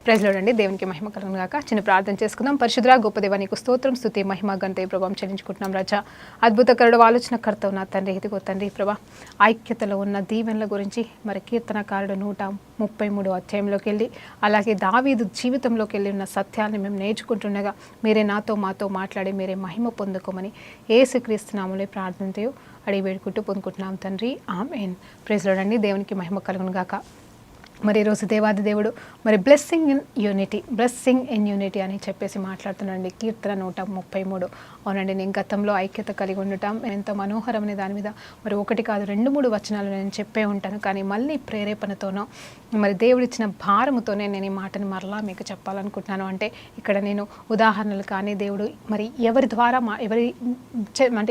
Praise lord అండి. దేవునికి మహిమ కలుగును గాక. చిన్న ప్రార్థన చేసుకుందాం. పరిశుద్ధ గొప్ప దేవా నీకు స్తోత్రం, స్తుతి, మహిమ, ఘనత ప్రభావం చెల్లించుకుంటున్నాం రాజా. అద్భుతకరుడు, ఆలోచనకర్త ఉన్న తండ్రి, ఇదిగో తండ్రి ప్రభా, ఐక్యతలో ఉన్న దీవెనల గురించి మరి కీర్తనకారుడు 133 అధ్యాయంలోకి వెళ్ళి అలాగే దావీదు జీవితంలోకి వెళ్ళి ఉన్న సత్యాన్ని మేము నేర్చుకుంటుండగా మీరే నాతో మాతో మాట్లాడి మీరే మహిమ పొందుకోమని యేసుక్రీస్తు నామములో ప్రార్థనతో అడిగి వేడుకుంటూ పొందుకుంటున్నాం తండ్రి, ఆమేన్. ప్రైజ్ లార్డ్ అండి. దేవునికి మహిమ కలుగును గాక. మరి ఈరోజు దేవాది దేవుడు మరి బ్లెస్సింగ్ ఇన్ యూనిటీ అని చెప్పేసి మాట్లాడుతున్నాండి. కీర్తన 133. అవునండి, నేను గతంలో ఐక్యత కలిగి ఉండటం ఎంతో మనోహరమనే దాని మీద మరి 1 కాదు 2-3 వచనాలు నేను చెప్పే ఉంటాను. కానీ మళ్ళీ ప్రేరేపణతోనో మరి దేవుడిచ్చిన భారముతోనే నేను ఈ మాటని మరలా మీకు చెప్పాలనుకుంటున్నాను. అంటే ఇక్కడ నేను ఉదాహరణలు కానీ దేవుడు మరి ఎవరి ద్వారా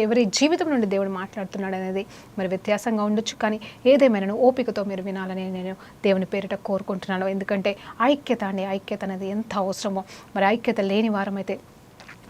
ఎవరి జీవితం నుండి దేవుడు మాట్లాడుతున్నాడు అనేది మరి వ్యత్యాసంగా ఉండొచ్చు. కానీ ఏదేమైనా ఓపికతో మీరు వినాలని నేను దేవుని పేరిట కోరుకుంటున్నాను. ఎందుకంటే ఐక్యత అనేది ఎంత అవసరమో, మరి ఐక్యత లేని వారమైతే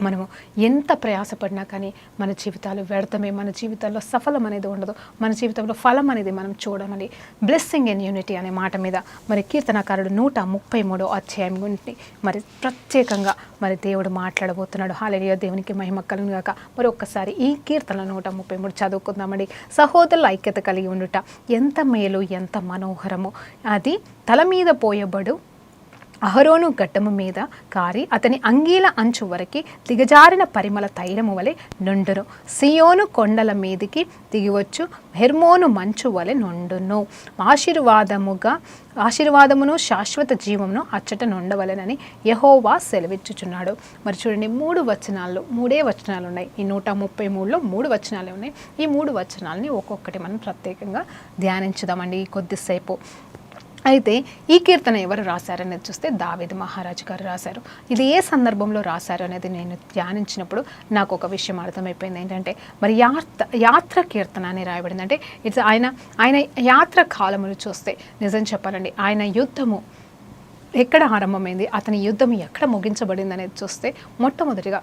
మనము ఎంత ప్రయాసపడినా కానీ మన జీవితాలు వ్యర్థమే, మన జీవితాల్లో సఫలం అనేది ఉండదు, మన జీవితంలో ఫలం అనేది మనం చూడమని బ్లెస్సింగ్ ఇన్ యూనిటీ అనే మాట మీద మరి కీర్తనకారుడు 133 అధ్యాయం గురించి మరి ప్రత్యేకంగా మరి దేవుడు మాట్లాడబోతున్నాడు. హల్లెలూయా, దేవునికి మహిమ కలుగును గాక. మరి ఒక్కసారి ఈ కీర్తన 133 చదువుకుందామండి. సహోదరుల ఐక్యత కలిగి ఉండుట ఎంత మేలు, ఎంత మనోహరము. అది తల మీద పోయబడు అహరోను గడ్డము మీద కారి అతని అంగీల అంచు వరకు దిగజారిన పరిమళ తైలము వలె నుండును. సియోను కొండల మీదికి దిగివచ్చు హెర్మోను మంచు వలె నుండును. ఆశీర్వాదమును శాశ్వత జీవమును అచ్చట నుండవలెనని యెహోవా సెలవిచ్చుచున్నాడు. మరి చూడండి, 3 వచనాలు ఉన్నాయి. ఈ 133లో 3 వచనాలే ఉన్నాయి. ఈ 3 వచనాలని ఒక్కొక్కటి మనం ప్రత్యేకంగా ధ్యానించుదామండి కొద్దిసేపు. అయితే ఈ కీర్తన ఎవరు రాశారనేది చూస్తే దావీదు మహారాజు గారు రాశారు. ఇది ఏ సందర్భంలో రాశారు అనేది నేను ధ్యానించినప్పుడు నాకు ఒక విషయం అర్థమైపోయింది. ఏంటంటే మరి యాత్ర కీర్తన అని రాయబడింది. అంటే ఇట్స్ ఆయన యాత్ర కాలములు చూస్తే నిజం చెప్పాలండి, ఆయన యుద్ధము ఎక్కడ ఆరంభమైంది, అతని యుద్ధం ఎక్కడ ముగించబడింది అనేది చూస్తే మొట్టమొదటిగా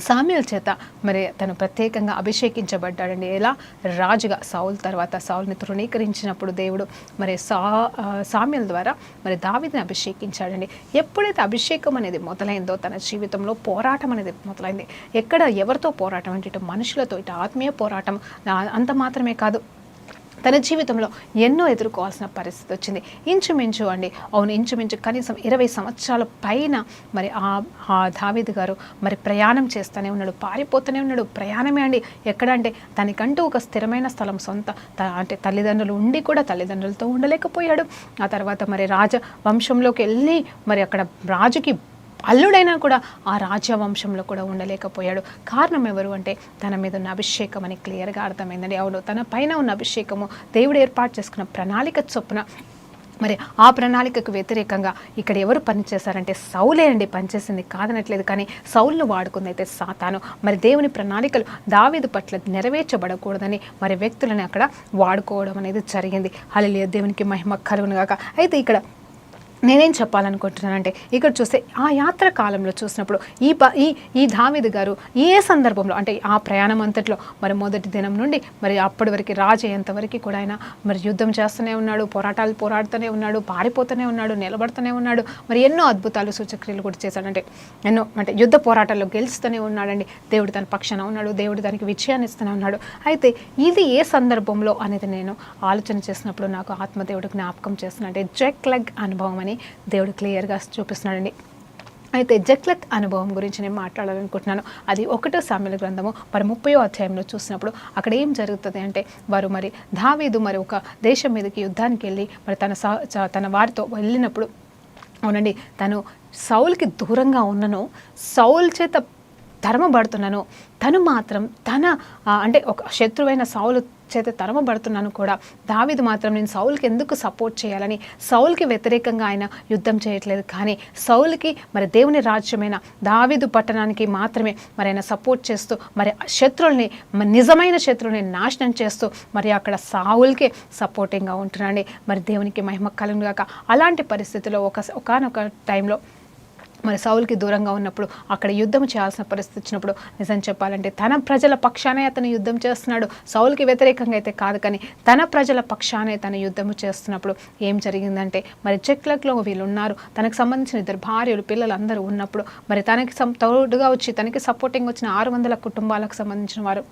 సామ్యుయేలు చేత మరి తను ప్రత్యేకంగా అభిషేకించబడ్డాడండి. ఎలా? రాజుగా. సౌల్ తర్వాత సౌల్ని తృణీకరించినప్పుడు దేవుడు మరి సామ్యుయేలు ద్వారా మరి దావీదుని అభిషేకించాడండి. ఎప్పుడైతే అభిషేకం అనేది మొదలైందో తన జీవితంలో పోరాటం అనేది మొదలైంది. ఎక్కడ ఎవరితో పోరాటం అంటే ఇటు మనుషులతో, ఇటు ఆత్మీయ పోరాటం. అంత మాత్రమే కాదు, తన జీవితంలో ఎన్నో ఎదుర్కోవాల్సిన పరిస్థితి వచ్చింది. ఇంచుమించు కనీసం 20 సంవత్సరాల పైన మరి ఆ దావీదు గారు మరి ప్రయాణం చేస్తూనే ఉన్నాడు, పారిపోతూనే ఉన్నాడు. ప్రయాణమే అండి. ఎక్కడ అంటే తనకంటూ ఒక స్థిరమైన స్థలం అంటే తల్లిదండ్రులు ఉండి కూడా తల్లిదండ్రులతో ఉండలేకపోయాడు. ఆ తర్వాత మరి రాజవంశంలోకి వెళ్ళి మరి అక్కడ రాజుకి అల్లుడైనా కూడా ఆ రాజ్యవంశంలో కూడా ఉండలేకపోయాడు. కారణం ఎవరు అంటే తన మీద ఉన్న అభిషేకం అని క్లియర్గా అర్థమైందండి. అవును, తన పైన ఉన్న అభిషేకము దేవుడు ఏర్పాటు చేసుకున్న ప్రణాళిక చొప్పున మరి ఆ ప్రణాళికకు వ్యతిరేకంగా ఇక్కడ ఎవరు పనిచేశారంటే సౌలే అండి పనిచేసింది, కాదనట్లేదు. కానీ సౌలును వాడుకుంది అయితే సాతాను. మరి దేవుని ప్రణాళికలు దావీదు పట్ల నెరవేర్చబడకూడదని మరి వ్యక్తులని అక్కడ వాడుకోవడం అనేది జరిగింది. హల్లెలూయా, దేవునికి మహిమ కలుగును గాక. అయితే ఇక్కడ నేనేం చెప్పాలనుకుంటున్నానంటే ఇక్కడ చూస్తే ఆ యాత్ర కాలంలో చూసినప్పుడు ఈ దావీదు గారు ఏ సందర్భంలో అంటే ఆ ప్రయాణం అంతట్లో మరి మొదటి దినం నుండి మరి అప్పటి వరకు రాజు అయ్యేంతవరకు కూడా ఆయన మరి యుద్ధం చేస్తూనే ఉన్నాడు, పోరాడుతూనే ఉన్నాడు, పారిపోతూనే ఉన్నాడు, నిలబడుతూనే ఉన్నాడు. మరి ఎన్నో అద్భుతాలు సూచక్రియలు కూడా చేశాడంటే అంటే యుద్ధ పోరాటాల్లో గెలుస్తూనే ఉన్నాడండి. దేవుడు తన పక్షాన ఉన్నాడు, దేవుడు దానికి విజయాన్ని ఇస్తూనే ఉన్నాడు. అయితే ఇది ఏ సందర్భంలో అనేది నేను ఆలోచన చేసినప్పుడు నాకు ఆత్మదేవుడు జ్ఞాపకం చేస్తున్నా. అంటే జెక్ లెగ్ అనుభవం అని దేవుడు క్లియర్గా చూపిస్తున్నాడండి. అయితే జక్లెక్ అనుభవం గురించి నేను మాట్లాడాలనుకుంటున్నాను. అది 1 సామ్యుయేలు గ్రంథము మరి 30వ అధ్యాయంలో చూసినప్పుడు అక్కడ ఏం జరుగుతుంది అంటే వారు మరి దావీదు మరి ఒక దేశం మీదకి యుద్ధానికి వెళ్ళి మరి తన వారితో వెళ్ళినప్పుడు అవునండి, తను సౌల్కి దూరంగా ఉన్నను, సౌల్ చేత తరమబడుతున్నాను, తను మాత్రం అంటే ఒక శత్రువైన సౌలు చేత తరమబడుతున్నాను కూడా, దావీదు మాత్రం నేను సౌల్కి ఎందుకు సపోర్ట్ చేయాలని సౌల్కి వ్యతిరేకంగా ఆయన యుద్ధం చేయట్లేదు. కానీ సౌల్కి మరి దేవుని రాజ్యమైన దావీదు పట్టణానికి మాత్రమే మరి ఆయన సపోర్ట్ చేస్తూ మరి శత్రువుల్ని నిజమైన శత్రువుని నాశనం చేస్తూ మరి అక్కడ సౌల్కి సపోర్టింగ్గా ఉంటున్నాండి. మరి దేవునికి మహిమ కలుగును గాక. అలాంటి పరిస్థితిలో ఒకానొక టైంలో మరి సౌలుకి దూరంగా ఉన్నప్పుడు అక్కడ యుద్ధం చేయాల్సిన పరిస్థితి వచ్చినప్పుడు నిజం చెప్పాలంటే తన ప్రజల పక్షానే అతను యుద్ధం చేస్తున్నాడు. సౌలుకి వ్యతిరేకంగా అయితే కాదు, కానీ తన ప్రజల పక్షానే తను యుద్ధం చేస్తున్నప్పుడు ఏం జరిగిందంటే మరి చెక్లక్లో వీళ్ళు ఉన్నారు, తనకు సంబంధించిన 2 భార్యలు పిల్లలు అందరూ ఉన్నప్పుడు మరి తనకి తోడుగా వచ్చి తనకి సపోర్టింగ్ వచ్చిన 600 కుటుంబాలకు సంబంధించిన వారు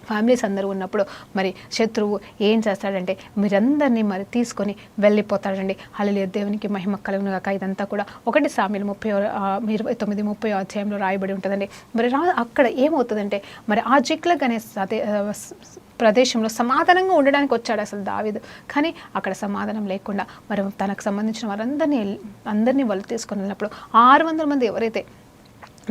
ఫ్యామిలీస్ అందరూ ఉన్నప్పుడు మరి శత్రువు ఏం చేస్తాడంటే మీరందరినీ మరి తీసుకొని వెళ్ళిపోతాడండి. హల్లెలూయా, దేవునికి మహిమ కలుగును గాక. ఇదంతా కూడా 1 సామెలు 29-30 అధ్యాయంలో రాయబడి ఉంటుందండి. మరి అక్కడ ఏమవుతుందంటే మరి ఆ జిక్లగ్ అనే ప్రదేశంలో సమాధానంగా ఉండడానికి వచ్చాడు అసలు దావీదు, కానీ అక్కడ సమాధానం లేకుండా మరి తనకు సంబంధించిన వారందరినీ వాళ్ళు తీసుకొని వెళ్ళినప్పుడు 600 మంది ఎవరైతే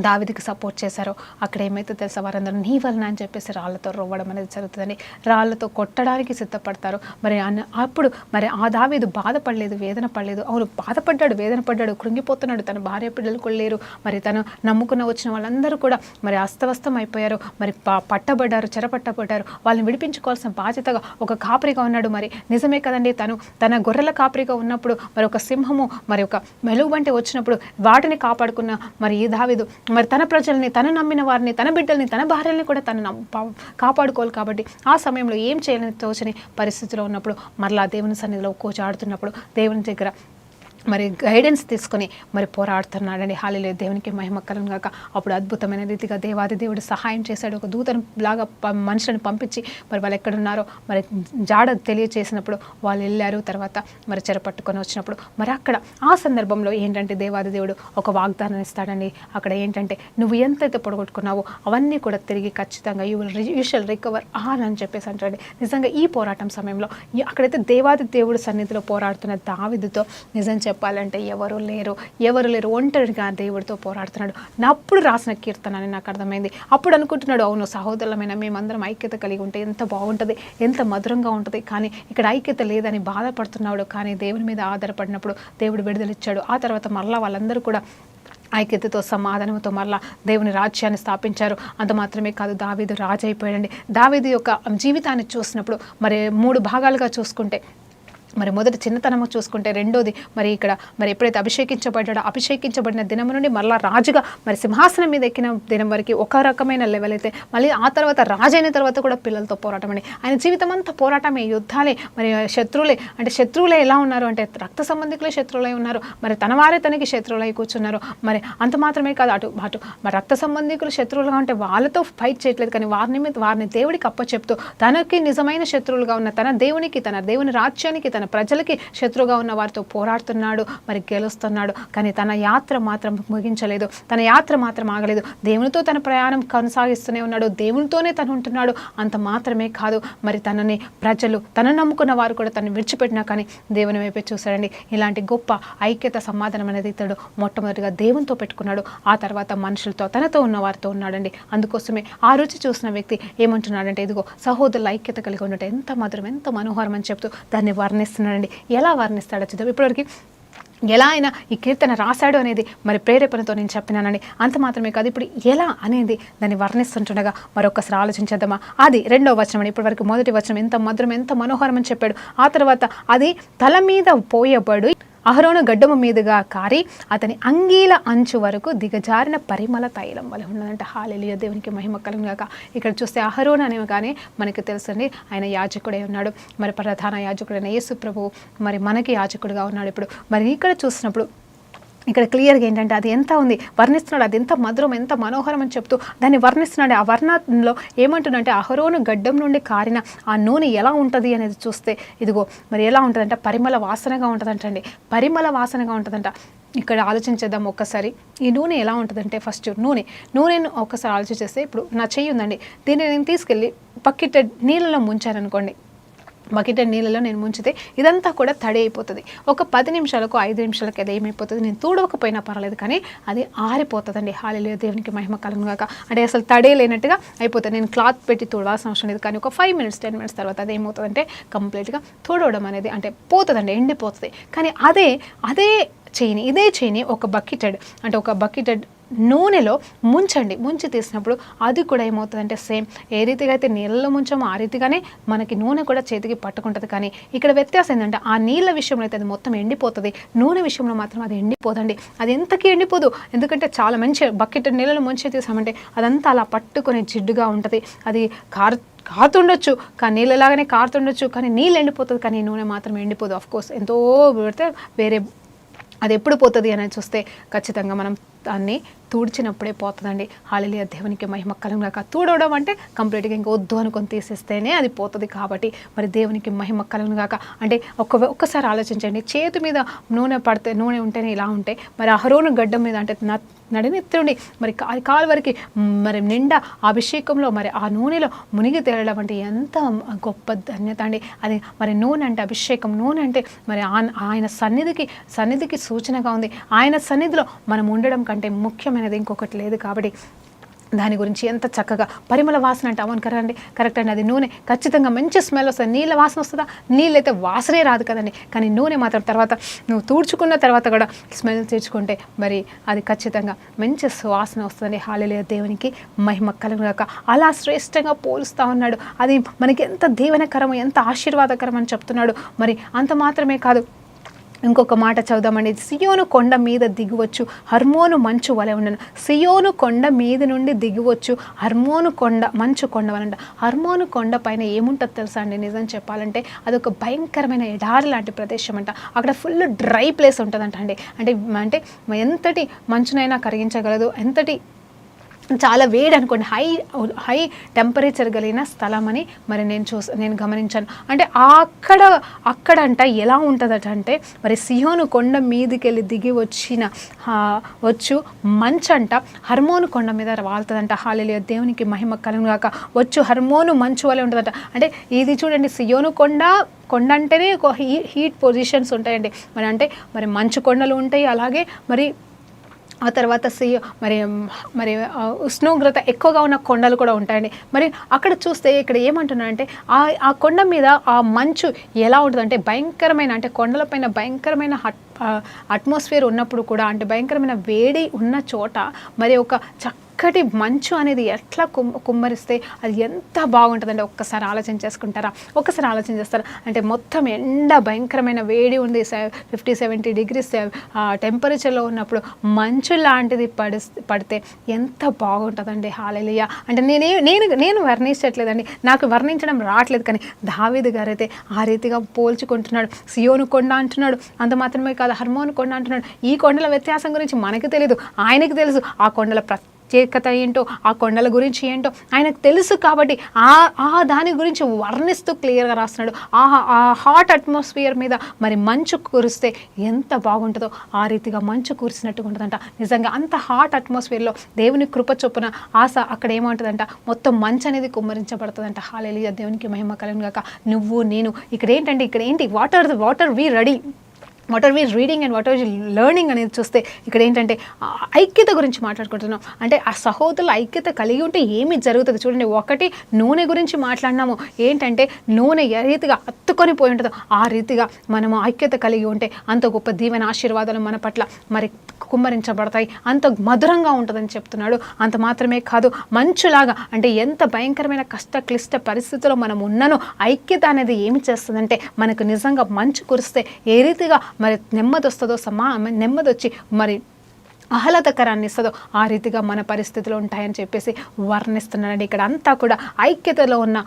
దావీదుకి సపోర్ట్ చేశారో అక్కడ ఏమైతే తెలుసా, వారందరూ నీ వలన అని చెప్పేసి రాళ్లతో రొవ్వడం అనేది జరుగుతుందని, రాళ్లతో కొట్టడానికి సిద్ధపడతారు. మరి అప్పుడు మరి ఆ దావీదు బాధపడలేదు, వేదన పడలేదు. అవును, బాధపడ్డాడు, వేదన పడ్డాడు, కృంగిపోతున్నాడు. తన భార్య పిల్లలు కొల్లేరు, మరి తను నమ్ముకున్న వచ్చిన వాళ్ళందరూ కూడా మరి అస్తవస్తం అయిపోయారు, మరి పట్టబడ్డారు, చెరపట్టబడ్డారు. వాళ్ళని విడిపించుకోవాల్సిన బాధ్యతగా ఒక కాపరిగా ఉన్నాడు. మరి నిజమే కదండి, తన గొర్రెల కాపరిగా ఉన్నప్పుడు మరి ఒక సింహము మరి ఒక మెలుగుబంటి వచ్చినప్పుడు వాటిని కాపాడుకున్న మరి ఈ దావీదు మరి తన ప్రజల్ని, తను నమ్మిన వారిని, తన బిడ్డల్ని, తన భార్యల్ని కూడా తను కాపాడుకోవాలి. కాబట్టి ఆ సమయంలో ఏం చేయలేని తోచని పరిస్థితిలో ఉన్నప్పుడు మరలా దేవుని సన్నిధిలో కూర్చోడుతున్నప్పుడు దేవుని దగ్గర మరి గైడెన్స్ తీసుకొని మరి పోరాడుతున్నాడండి. హల్లెలూయా, దేవునికి మహిమ కలుగును గాక. అప్పుడు అద్భుతమైన రీతిగా దేవాది దేవుడు సహాయం చేశాడు. ఒక దూతను లాగా మనుషులను పంపించి మరి వాళ్ళు ఎక్కడున్నారో మరి జాడ తెలియచేసినప్పుడు వాళ్ళు వెళ్ళారు. తర్వాత మరి చెరపట్టుకొని వచ్చినప్పుడు మరి అక్కడ ఆ సందర్భంలో ఏంటంటే దేవాది దేవుడు ఒక వాగ్దానం ఇస్తాడండి. అక్కడ ఏంటంటే నువ్వు ఎంతైతే పొడగొట్టుకున్నావో అవన్నీ కూడా తిరిగి ఖచ్చితంగా యూ షల్ రికవర్ అని చెప్పేసి అంటాడు. నిజంగా ఈ పోరాటం సమయంలో అక్కడైతే దేవాది దేవుడు సన్నిధిలో పోరాడుతున్న దావీదుతో నిజం చెప్పాలంటే ఎవరు లేరు, ఒంటరిగా దేవుడితో పోరాడుతున్నాడు. అప్పుడు రాసిన కీర్తన అని నాకు అర్థమైంది. అప్పుడు అనుకుంటున్నాడు, అవును సహోదరులమైన మేమందరం ఐక్యత కలిగి ఉంటే ఎంత బాగుంటుంది, ఎంత మధురంగా ఉంటుంది. కానీ ఇక్కడ ఐక్యత లేదని బాధపడుతున్నాడు. కానీ దేవుని మీద ఆధారపడినప్పుడు దేవుడు విడుదలిచ్చాడు. ఆ తర్వాత మరలా వాళ్ళందరూ కూడా ఐక్యతతో సమాధానంతో మరలా దేవుని రాజ్యాన్ని స్థాపించారు. అంత మాత్రమే కాదు, దావీదు రాజు అయిపోయాడండి. దావీదు యొక్క జీవితాన్ని చూసినప్పుడు మరి 3 భాగాలుగా చూసుకుంటే మరి మొదటి చిన్నతనము చూసుకుంటే, రెండోది మరి ఇక్కడ మరి ఎప్పుడైతే అభిషేకించబడిన దినం నుండి మళ్ళీ రాజుగా మరి సింహాసనం మీద ఎక్కిన దినం వరకు ఒక రకమైన లెవెల్ అయితే, మళ్ళీ ఆ తర్వాత రాజైన తర్వాత కూడా పిల్లలతో పోరాటం అండి. ఆయన జీవితం అంతా పోరాటమే, యుద్ధాలే. మరి శత్రువులే ఎలా ఉన్నారు అంటే రక్త సంబంధికులే శత్రువులై ఉన్నారు. మరి తన వారే తనకి శత్రువులై కూర్చున్నారు. మరి అంత మాత్రమే కాదు, అటు మరి రక్త సంబంధికులు శత్రువులుగా ఉంటే వాళ్ళతో ఫైట్ చేయట్లేదు, కానీ వారిని దేవుడికి అప్పచెప్తూ తనకి నిజమైన శత్రువులుగా ఉన్న తన దేవునికి, తన దేవుని రాజ్యానికి, తన ప్రజలకి శత్రువుగా ఉన్న వారితో పోరాడుతున్నాడు, మరి గెలుస్తున్నాడు. కానీ తన యాత్ర మాత్రం ముగించలేదు, తన యాత్ర మాత్రం ఆగలేదు. దేవునితో తన ప్రయాణం కొనసాగిస్తూనే ఉన్నాడు, దేవునితోనే తను ఉంటున్నాడు. అంత మాత్రమే కాదు, మరి తనని ప్రజలు, తను నమ్ముకున్న వారు కూడా తను విడిచిపెట్టినా కానీ దేవుని వైపే చూశాడండి. ఇలాంటి గొప్ప ఐక్యత, సమాధానం అనేది ఇతడు మొట్టమొదటిగా దేవునితో పెట్టుకున్నాడు. ఆ తర్వాత మనుషులతో, తనతో ఉన్న వారితో ఉన్నాడండి. అందుకోసమే ఆ రుచి చూసిన వ్యక్తి ఏమంటున్నాడంటే, ఇదిగో సహోదరుల ఐక్యత కలిగి ఉండటం ఎంత మధురం, ఎంత మనోహరం అని చెప్తూ దాన్ని వర్ణిస్తున్నాడండి. ఎలా వర్ణిస్తాడో చూద్దాం. ఇప్పటివరకు ఎలా అయినా ఈ కీర్తన రాశాడు అనేది మరి ప్రేరేపణతో నేను చెప్పినానండి. అంత మాత్రమే కాదు, ఇప్పుడు ఎలా అనేది దాన్ని వర్ణిస్తుంటుండగా మరొకసారి ఆలోచించేద్దామా. అది 2వ వచనం అండి. ఇప్పటి వరకు మొదటి వచనం ఎంత మధురం, ఎంత మనోహరం అని చెప్పాడు. ఆ తర్వాత అది తల మీద పోయబడు అహరోను గడ్డము మీదుగా కారి అతని అంగీల అంచు వరకు దిగజారిన పరిమళ తైలం వల్ల ఉన్నదంట. హల్లెలూయా, దేవునికి మహిమ కలుగును గాక. ఇక్కడ చూస్తే అహరోను అనేగానే మనకి తెలుసండి, ఆయన యాజకుడే ఉన్నాడు. మరి ప్రధాన యాజకుడైన యేసు ప్రభువు మరి మనకి యాజకుడిగా ఉన్నాడు. ఇప్పుడు మరి ఇక్కడ చూసినప్పుడు ఇక్కడ క్లియర్గా ఏంటంటే అది ఎంత ఉంది వర్ణిస్తున్నాడు, అది ఎంత మధురం, ఎంత మనోహరం అని చెప్తూ దాన్ని వర్ణిస్తున్నాడు. ఆ వర్ణంలో ఏమంటుందంటే అహరోను గడ్డం నుండి కారిన ఆ నూనె ఎలా ఉంటుంది అనేది చూస్తే ఇదిగో మరి ఎలా ఉంటుందంట, పరిమళ వాసనగా ఉంటుందంటండి. పరిమళ వాసనగా ఉంటుందంట. ఇక్కడ ఆలోచించేద్దాం ఒక్కసారి. ఈ నూనె ఎలా ఉంటుందంటే, ఫస్ట్ నూనెను ఒక్కసారి ఆలోచించేస్తే, ఇప్పుడు నా చెయ్యి ఉందండి, దీన్ని నేను తీసుకెళ్ళి బకెట్ నీళ్ళలో ముంచాను అనుకోండి. బకెట్ నీళ్ళలో నేను ముంచితే ఇదంతా కూడా తడి అయిపోతుంది. ఒక 10 నిమిషాలకు 5 నిమిషాలకు అది ఏమైపోతుంది, నేను తూడవకపోయినా పర్వాలేదు కానీ అది ఆరిపోతుందండి. హల్లెలూయా, దేవునికి మహిమ కలుగును గాక. అంటే అసలు తడే లేనట్టుగా అయిపోతుంది. నేను క్లాత్ పెట్టి తూడవాల్సిన అవసరం లేదు, కానీ ఒక 5 మినిట్స్ 10 మినిట్స్ తర్వాత అది ఏమవుతుందంటే కంప్లీట్గా తూడవడం అనేది అంటే పోతుందండి, ఎండిపోతుంది. కానీ ఇదే చైని ఒక బకెటెడ్ నూనెలో ముంచి తీసినప్పుడు అది కూడా ఏమవుతుందంటే సేమ్ ఏ రీతిగా అయితే నీళ్ళలో ముంచామో ఆ రీతిగానే మనకి నూనె కూడా చేతికి పట్టుకుంటుంది. కానీ ఇక్కడ వ్యత్యాసం ఏంటంటే ఆ నీళ్ళ విషయంలో అయితే అది మొత్తం ఎండిపోతుంది, నూనె విషయంలో మాత్రం అది ఎండిపోదండి. అది ఎంతకీ ఎండిపోదు, ఎందుకంటే చాలా మంచి బకెట్ నీళ్ళలో ముంచి తీసామంటే అదంతా అలా పట్టుకొని జిడ్డుగా ఉంటుంది. అది కారుతుండొచ్చు, కానీ నీళ్ళలాగానే కారుతుండొచ్చు, కానీ నీళ్ళు ఎండిపోతుంది, కానీ నూనె మాత్రం ఎండిపోదు. ఆఫ్కోర్స్ ఎంతో పెడితే వేరే అది ఎప్పుడు పోతుంది అని చూస్తే ఖచ్చితంగా మనం దాన్ని తుడిచినప్పుడే పోతుందండి. హల్లెలూయా, దేవునికి మహిమ కలుగుగాక. తుడవడం అంటే కంప్లీట్గా ఇంకా వద్దు అనుకొని తీసేస్తేనే అది పోతుంది. కాబట్టి మరి దేవునికి మహిమ కలుగుగాక. అంటే ఒక్కసారి ఆలోచించండి, చేతి మీద నూనె ఉంటేనే ఇలా ఉంటే మరి అహరోను గడ్డం మీద అంటే నడినెత్తుండి మరి కాలు వరకు మరి నిండా అభిషేకంలో మరి ఆ నూనెలో మునిగి తేలడం అంటే ఎంత గొప్ప ధన్యత అండి. అది మరి నూనె అంటే అభిషేకం, నూనె అంటే మరి ఆయన సన్నిధికి సూచనగా ఉంది. ఆయన సన్నిధిలో మనం ఉండడం కంటే ముఖ్యమైనది ఇంకొకటి లేదు. కాబట్టి దాని గురించి ఎంత చక్కగా పరిమళ వాసన అంటే అవును కదండి, కరెక్ట్ అండి. అది నూనె ఖచ్చితంగా మంచి స్మెల్ వస్తుంది. నీళ్ళ వాసన వస్తుందా? నీళ్ళు అయితే వాసనే రాదు కదండి, కానీ నూనె మాత్రం తర్వాత నువ్వు తుడుచుకున్న తర్వాత కూడా స్మెల్ తెచ్చుకుంటే మరి అది ఖచ్చితంగా మంచి సువాసన వస్తుంది. హల్లెలూయా, దేవునికి మహిమ కలుగుగాక. అలా శ్రేష్టంగా పోలుస్తూ ఉన్నాడు. అది మనకి ఎంత దీవెనకరం, ఎంత ఆశీర్వాదకరం అని చెప్తున్నాడు. మరి అంత మాత్రమే కాదు, ఇంకొక మాట చదువుదామండి. సియోను కొండ మీద దిగివచ్చు హర్మోను మంచు వలె ఉండను. సియోను కొండ మీద నుండి దిగివచ్చు హర్మోను మంచు కొండ వలె. హర్మోను కొండ పైన ఏముంటుంది తెలుసా అండి? నిజం చెప్పాలంటే అదొక భయంకరమైన ఎడారి లాంటి ప్రదేశం అంట. అక్కడ ఫుల్ డ్రై ప్లేస్ ఉంటుందంట అండి. అంటే ఎంతటి మంచునైనా కరిగించగలదు, ఎంతటి చాలా వేడి అనుకోండి, హై టెంపరేచర్ కలిగిన స్థలం అని మరి నేను గమనించాను. అంటే అక్కడంట ఎలా ఉంటుందట అంటే మరి సియోను కొండ మీదకి వెళ్ళి దిగి వచ్చు మంచంట హర్మోను కొండ మీద వాళ్తుందంట. హల్లెలూయా, దేవునికి మహిమ కలుగుగాక. వచ్చు హర్మోను మంచు వలె ఉంటుందట. అంటే ఇది చూడండి, సియోను కొండ అంటేనే ఒక హీట్ పొజిషన్స్ ఉంటాయండి. మరి మంచు కొండలు ఉంటాయి, అలాగే మరి ఆ తర్వాత మరి ఉష్ణోగ్రత ఎక్కువగా ఉన్న కొండలు కూడా ఉంటాయండి. మరి అక్కడ చూస్తే ఇక్కడ ఏమంటున్నారంటే ఆ కొండ మీద ఆ మంచు ఎలా ఉంటుందంటే భయంకరమైన, అంటే కొండలపైన భయంకరమైన అట్మాస్ఫియర్ ఉన్నప్పుడు కూడా, అంటే భయంకరమైన వేడి ఉన్న చోట మరి ఒక చక్కటి మంచు అనేది ఎట్లా కుమ్మరిస్తే అది ఎంత బాగుంటుందంటే ఒక్కసారి ఆలోచన చేసుకుంటారా? ఒక్కసారి ఆలోచన చేస్తారా? అంటే మొత్తం ఎండ భయంకరమైన వేడి ఉంది, 50-70 degrees టెంపరేచర్లో ఉన్నప్పుడు మంచు లాంటిది పడితే ఎంత బాగుంటుందండి. హల్లెలూయా. అంటే నేను వర్ణించట్లేదండి, నాకు వర్ణించడం రావట్లేదు, కానీ దావీదు గారు అయితే ఆ రీతిగా పోల్చుకుంటున్నాడు. సియోను కొండ అంటున్నాడు, అంత మాత్రమే కాదు హర్మోను కొండ అంటున్నాడు. ఈ కొండల వ్యత్యాసం గురించి మనకు తెలియదు, ఆయనకు తెలుసు. ఆ కొండల ప్రత్యేకత ఏంటో, ఆ కొండల గురించి ఏంటో ఆయనకు తెలుసు. కాబట్టి దాని గురించి వర్ణిస్తూ క్లియర్గా రాస్తున్నాడు. ఆ హాట్ అట్మాస్ఫియర్ మీద మరి మంచు కురిస్తే ఎంత బాగుంటుందో ఆ రీతిగా మంచు కురిసినట్టుగా ఉంటుందంట. నిజంగా అంత హాట్ అట్మాస్ఫియర్లో దేవుని కృప చొప్పున అక్కడ ఏమంటుందంట, మొత్తం మంచు అనేది కుమ్మరించబడుతుందంట. హల్లెలూయా, దేవునికి మహిమ కలుగుగాక. నువ్వు నేను ఇక్కడ ఏంటి what are we reading and what are we learning అనేది చూస్తే ఇక్కడ ఏంటంటే ఐక్యత గురించి మాట్లాడుకుంటున్నాం. అంటే ఆ సహోదరుల ఐక్యత కలిగి ఉంటే ఏమి జరుగుతుంది చూడండి. ఒకటి నూనె గురించి మాట్లాడినాము, ఏంటంటే నూనె ఏ రీతిగా అత్తుకొని పోయి ఉంటుందో ఆ రీతిగా మనము ఐక్యత కలిగి ఉంటే అంత గొప్ప దీవెన ఆశీర్వాదాలు మన పట్ల మరి కుమ్మరించబడతాయి, అంత మధురంగా ఉంటుందని చెప్తున్నాడు. అంత మాత్రమే కాదు, మంచులాగా, అంటే ఎంత భయంకరమైన క్లిష్ట పరిస్థితుల్లో మనం ఉన్ననో ఐక్యత అనేది ఏమి చేస్తుందంటే మనకు నిజంగా మంచు కురిస్తే ఏ రీతిగా మరి నెమ్మది వస్తుందో, నెమ్మది వచ్చి మరి ఆహ్లాదకరాన్ని ఇస్తుందో ఆ రీతిగా మన పరిస్థితులు ఉంటాయని చెప్పేసి వర్ణిస్తున్నాడండి. ఇక్కడ అంతా కూడా ఐక్యతలో ఉన్న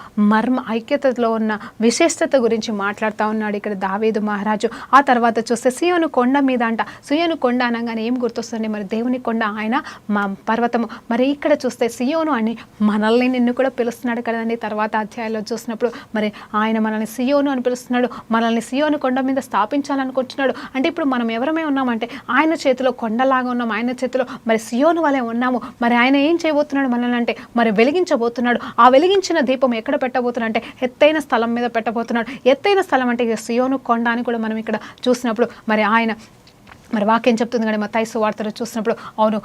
ఐక్యతలో ఉన్న విశిష్టత గురించి మాట్లాడుతూ ఉన్నాడు ఇక్కడ దావీదు మహారాజు. ఆ తర్వాత చూస్తే సియోను కొండ మీద అంట. సియోను కొండ అనగానే ఏం గుర్తొస్తుంది? మరి దేవుని కొండ, ఆయన మా పర్వతము. మరి ఇక్కడ చూస్తే సియోను అని మనల్ని నిన్ను కూడా పిలుస్తున్నాడు కదండి. తర్వాత అధ్యాయంలో చూసినప్పుడు మరి ఆయన మనల్ని సియోను అని పిలుస్తున్నాడు, మనల్ని సియోను కొండ మీద స్థాపించాలనుకుంటున్నాడు. అంటే ఇప్పుడు మనం ఎవరమే ఉన్నామంటే ఆయన చేతిలో కొండలాగా ఉన్నాం, ఆయన చేతిలో మరి సియోను వలె ఉన్నాము. మరి ఆయన ఏం చేయబోతున్నాడు మనల్ని అంటే మరి వెలిగించబోతున్నాడు. ఆ వెలిగించిన దీపం ఎక్కడ పెట్టబోతున్నాడు అంటే ఎత్తైన స్థలం మీద పెట్టబోతున్నాడు. ఎత్తైన స్థలం అంటే సియోను కొండ అని కూడా మనం ఇక్కడ చూసినప్పుడు మరి ఆయన మరి వాక్యం చెప్తుంది కానీ మత్తయి సువార్తలో చూసినప్పుడు అవును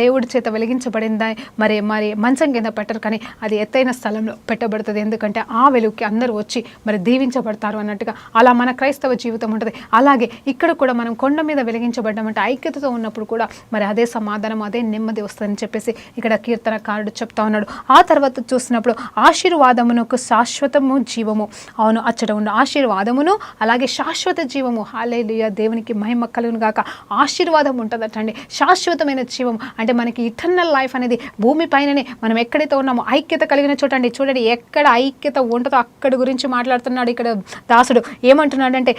దేవుడి చేత వెలిగించబడిందా మరి మంచం కింద పెట్టరు కానీ అది ఎత్తైన స్థలంలో పెట్టబడుతుంది, ఎందుకంటే ఆ వెలుగుకి అందరూ వచ్చి మరి దీవించబడతారు అన్నట్టుగా. అలా మన క్రైస్తవ జీవితం ఉంటుంది. అలాగే ఇక్కడ కూడా మనం కొండ మీద వెలిగించబడ్డామంటే ఐక్యతతో ఉన్నప్పుడు కూడా మరి అదే సమాధానం అదే నెమ్మది వస్తుందని చెప్పేసి ఇక్కడ కీర్తనకారుడు చెప్తా ఉన్నాడు. ఆ తర్వాత చూసినప్పుడు ఆశీర్వాదమునకు శాశ్వతము జీవము, అవును అచ్చట ఉన్న ఆశీర్వాదమును అలాగే శాశ్వత జీవము, హల్లెలూయా, దేవునికి మహిమ కలుగును గాక. ఆశీర్వాదం ఉంటుందటండి, శాశ్వతమైన జీవం అంటే మనకి ఇటర్నల్ లైఫ్ అనేది భూమి పైననే మనం ఎక్కడైతే ఉన్నామో ఐక్యత కలిగిన చోటండి. చూడండి ఎక్కడ ఐక్యత ఉంటుందో అక్కడ గురించి మాట్లాడుతున్నాడు ఇక్కడ దాసుడు. ఏమంటున్నాడంటే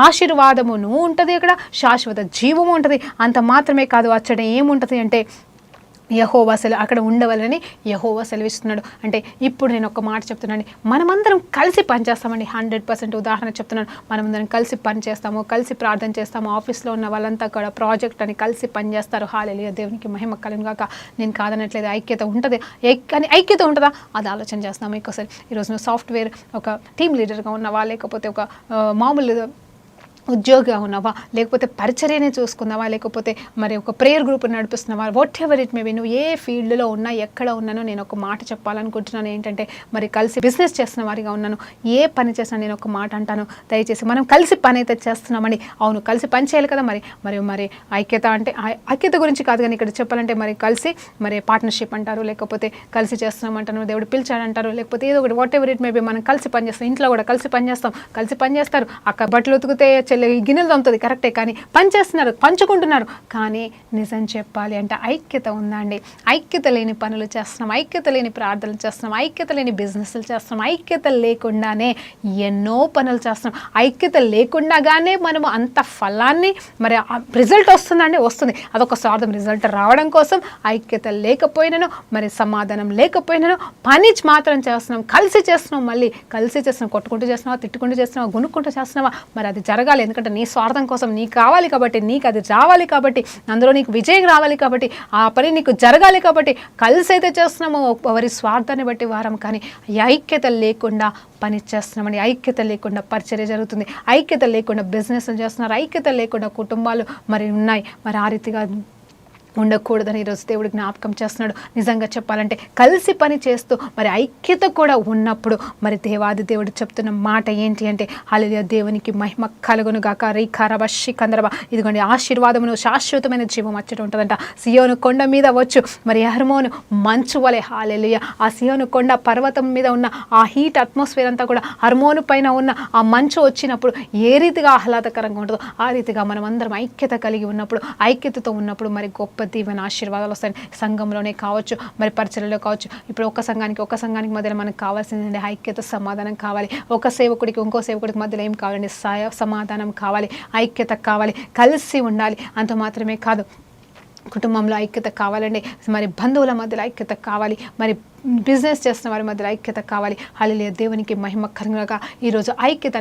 ఆశీర్వాదమును ఉంటుంది, అక్కడ శాశ్వత జీవము ఉంటుంది. అంత మాత్రమే కాదు, అచ్చట ఏముంటుంది అంటే యెహోవా అక్కడ ఉండవాలని యెహోవా సెలవిస్తున్నాడు. అంటే ఇప్పుడు నేను ఒక మాట చెప్తున్నాను, మనమందరం కలిసి పనిచేస్తామండి. 100% ఉదాహరణ చెప్తున్నాను. మనమందరం కలిసి పని చేస్తాము, కలిసి ప్రార్థన చేస్తాము. ఆఫీస్లో ఉన్న వాళ్ళంతా కూడా ప్రాజెక్ట్ అని కలిసి పనిచేస్తారు. హల్లెలూయా, దేవునికి మహిమ కలుగును గాక. నేను కాదనట్లేదు, ఐక్యత ఉంటుంది. కానీ ఐక్యత ఉంటుందా అది ఆలోచన చేస్తున్నాము. ఇంకోసారి ఈరోజు నువ్వు సాఫ్ట్వేర్ ఒక టీమ్ లీడర్గా ఉన్నావా, లేకపోతే ఒక మామూలు ఉద్యోగిగా ఉన్నావా, లేకపోతే పరిచర్యనే చూసుకున్నావా, లేకపోతే మరి ఒక ప్రేయర్ గ్రూప్ నడిపిస్తున్నావా, వాట్ ఎవర్ ఇట్ మేబీ, నువ్వు ఏ ఫీల్డ్లో ఉన్నా ఎక్కడ ఉన్నానో నేను ఒక మాట చెప్పాలనుకుంటున్నాను. ఏంటంటే మరి కలిసి బిజినెస్ చేస్తున్న వారిగా ఉన్నాను, ఏ పని చేసినా నేను ఒక మాట అంటాను, దయచేసి మనం కలిసి పని అయితే చేస్తున్నామండి. అవును కలిసి పని చేయాలి కదా. మరి ఐక్యత అంటే ఐక్యత గురించి కాదు కానీ ఇక్కడ చెప్పాలంటే మరి కలిసి మరి పార్ట్నర్షిప్ అంటారు, లేకపోతే కలిసి చేస్తున్నామంటారు, దేవుడు పిలిచాడంటారు, లేకపోతే ఏదో ఒకటి వాట్ ఎవర్ ఇట్ మేబీ మనం కలిసి పని చేస్తాం. ఇంట్లో కూడా కలిసి పని చేస్తాం, కలిసి పని చేస్తారు. అక్క బట్టలు ఉతికితే గిన్నెలు తోముతుంది, కరెక్టే, కానీ పని చేస్తున్నారు, పంచుకుంటున్నారు. కానీ నిజం చెప్పాలి అంటే ఐక్యత ఉందండి. ఐక్యత లేని పనులు చేస్తున్నాం, ఐక్యత లేని ప్రార్థనలు చేస్తున్నాం, ఐక్యత లేని బిజినెస్లు చేస్తున్నాం, ఐక్యత లేకుండానే ఎన్నో పనులు చేస్తున్నాం. ఐక్యత లేకుండానే మనము అంత ఫలాన్ని మరి రిజల్ట్ వస్తుందండి, వస్తుంది. అదొక స్వార్థం. రిజల్ట్ రావడం కోసం ఐక్యత లేకపోయినాను, మరి సమాధానం లేకపోయినాను, పని మాత్రం చేస్తున్నాం, కలిసి చేస్తున్నాం, మళ్ళీ కలిసి చేస్తున్నాం. కొట్టుకుంటూ చేస్తున్నావా, తిట్టుకుంటూ చేస్తున్నావా, గునుక్కుంటూ చేస్తున్నావా, మరి అది జరగాలి. ఎందుకంటే నీ స్వార్థం కోసం నీకు కావాలి కాబట్టి, నీకు అది రావాలి కాబట్టి, అందులో నీకు విజయం రావాలి కాబట్టి, ఆ పని నీకు జరగాలి కాబట్టి కలిసి అయితే చేస్తున్నాము, ఎవరి స్వార్థాన్ని బట్టి వారం. కానీ ఐక్యత లేకుండా పని చేస్తున్నామని, ఐక్యత లేకుండా పరిచర్య జరుగుతుంది, ఐక్యత లేకుండా బిజినెస్లు చేస్తున్నారు, ఐక్యత లేకుండా కుటుంబాలు మరి ఉన్నాయి. మరి ఆ రీతిగా ఉండకూడదని ఈరోజు దేవుడు జ్ఞాపకం చేస్తున్నాడు. నిజంగా చెప్పాలంటే కలిసి పని చేస్తూ మరి ఐక్యత కూడా ఉన్నప్పుడు మరి దేవాది దేవుడు చెప్తున్న మాట ఏంటి అంటే హల్లెలూయా, దేవునికి మహిమ కలుగును గాక. రీకారబషి కందరబ, ఇదిగోండి ఆశీర్వాదమును శాశ్వతమైన జీవం అచ్చట ఉంటుందంట. సియోను కొండ మీద వచ్చు మరి హెర్మోను మంచు వలె. హల్లెలూయా, ఆ సియోను కొండ పర్వతం మీద ఉన్న ఆ హీట్ అట్మాస్ఫియర్ అంతా కూడా హర్మోను పైన ఉన్న ఆ మంచు వచ్చినప్పుడు ఏ రీతిగా ఆహ్లాదకరంగా ఉంటుందో ఆ రీతిగా మనం అందరం ఐక్యత కలిగి ఉన్నప్పుడు, ఐక్యతతో ఉన్నప్పుడు మరి గొప్ప దీవెన ఆశీర్వాదాలు వస్తాయి. సంఘంలోనే కావచ్చు, మరి పరిచర్యలో కావచ్చు. ఇప్పుడు ఒక సంఘానికి మధ్యలో మనకు కావాల్సిందండి ఐక్యత, సమాధానం కావాలి. ఒక సేవకుడికి ఇంకో సేవకుడికి మధ్యలో ఏం కావాలండి, సమాధానం కావాలి, ఐక్యత కావాలి, కలిసి ఉండాలి. అంత మాత్రమే కాదు, కుటుంబంలో ఐక్యత కావాలండి, మరి బంధువుల మధ్యలో ఐక్యత కావాలి, మరి బిజినెస్ చేస్తున్న వారి మధ్యలో ఐక్యత కావాలి. హల్లెలూయా, దేవునికి మహిమ కలుగునుగాక. ఈరోజు ఐక్యత